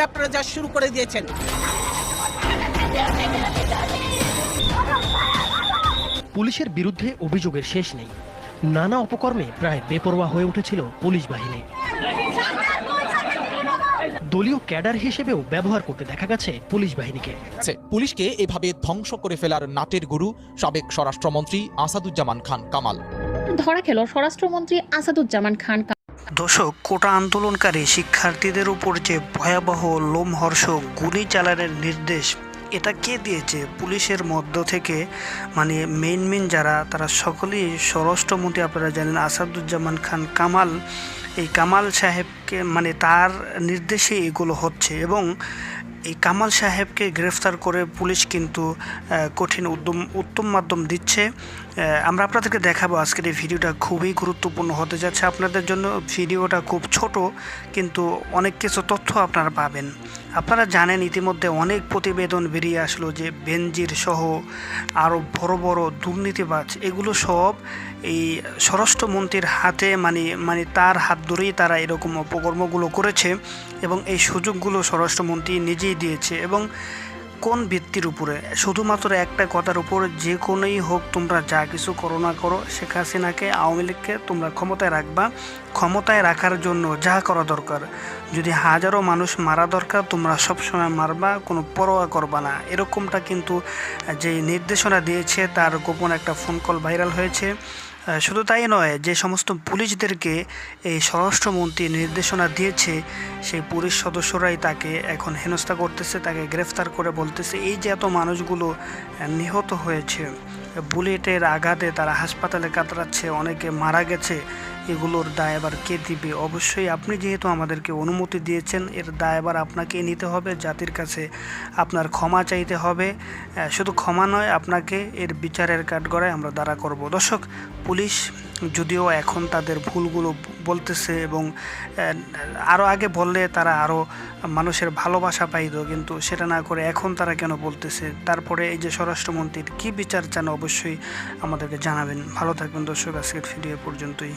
ধাপে আপনারা যা শুরু করে দিয়েছেন। পুলিশের বিরুদ্ধে অভিযোগের শেষ নেই। নানা অপকর্মে প্রায় বেপরোয়া হয়ে উঠেছিল পুলিশ বাহিনী। দলীয় ক্যাডার হিসেবেও ব্যবহার করতে দেখা গেছে পুলিশ বাহিনীকে। পুলিশকে এভাবে ধ্বংস করে ফেলার নাটের গুরু সাবেক স্বরাষ্ট্রমন্ত্রী আসাদুজ্জামান খান কামাল। ধরা খেল স্বরাষ্ট্রমন্ত্রী আসাদুজ্জামান খান। দর্শক, কোটা আন্দোলনকারী শিক্ষার্থীদের উপর যে ভয়াবহ লোমহর্ষক গুলি চালানোর নির্দেশ, এটা কে দিয়েছে? পুলিশের মধ্য থেকে মেইন যারা, তারা সকলেই স্বরাষ্ট্রমন্ত্রী, আপনারা জানেন আসাদুজ্জামান খান কামাল। এই কামাল সাহেবকে তার নির্দেশে এগুলো হচ্ছে এবং এই কামাল সাহেবকে গ্রেফতার করে পুলিশ কিন্তু কঠিন উত্তম মাধ্যম দিচ্ছে। আমরা আপনাদেরকে দেখাবো আজকের এই ভিডিওটা খুবই গুরুত্বপূর্ণ হতে যাচ্ছে আপনাদের জন্য। ভিডিওটা খুব ছোট কিন্তু অনেক কিছু তথ্য আপনারা পাবেন। আপনারা জানেন ইতিমধ্যে অনেক প্রতিবেদন বেরিয়ে আসলো যে বেনজির সহ আরও বড় বড় দুর্নীতিবাজ, এগুলো সব এই স্বরাষ্ট্রমন্ত্রীর হাতে তার হাত ধরেই তারা এরকম অপকর্মগুলো করেছে এবং এই সুযোগগুলো স্বরাষ্ট্রমন্ত্রী নিজেই দিয়েছে। এবং কোন ভিত্তির উপরে? শুধুমাত্র একটা কথার উপর, যে কোনোই হোক তোমরা যা কিছু করো না করো, শেখ হাসিনাকে, আওয়ামী লীগকে তোমরা ক্ষমতায় রাখবা। ক্ষমতায় রাখার জন্য যা করা দরকার, যদি হাজারো মানুষ মারা দরকার তোমরা সবসময় মারবা, কোনো পরোয়া করবা না। এরকমটা কিন্তু যে নির্দেশনা দিয়েছে, তার গোপন একটা ফোন কল ভাইরাল হয়েছে। শুধু তাই নয়, যে সমস্ত পুলিশদেরকে এই স্বরাষ্ট্রমন্ত্রী নির্দেশনা দিয়েছে, সেই পুলিশ সদস্যরাই তাকে এখন হেনস্থা করতেছে, তাকে গ্রেফতার করে বলতেছে এই যে এত মানুষগুলো নিহত হয়েছে, বুলেটের আঘাতে তারা হাসপাতালে কাতরাচ্ছে, অনেকে মারা গেছে, এগুলোর দায়ভার কে দিবে? অবশ্যই আপনি, যেহেতু আমাদেরকে অনুমতি দিয়েছেন, এর দায়ভার আপনাকে নিতে হবে। জাতির কাছে আপনার ক্ষমা চাইতে হবে। শুধু ক্ষমা নয়, আপনাকে এর বিচারের কাঠগড়ায় আমরা দাঁড়া করব। দর্শক, পুলিশ যদিও এখন তাদের ভুলগুলো বলতেছে এবং আরও আগে বললে তারা আরও মানুষের ভালোবাসা পাইত, কিন্তু সেটা না করে এখন তারা কেন বলতেছে? তারপরে এই যে স্বরাষ্ট্রমন্ত্রীর কী বিচার চান অবশ্যই আমাদেরকে জানাবেন। ভালো থাকবেন দর্শক, আজকের ভিডিও পর্যন্তই।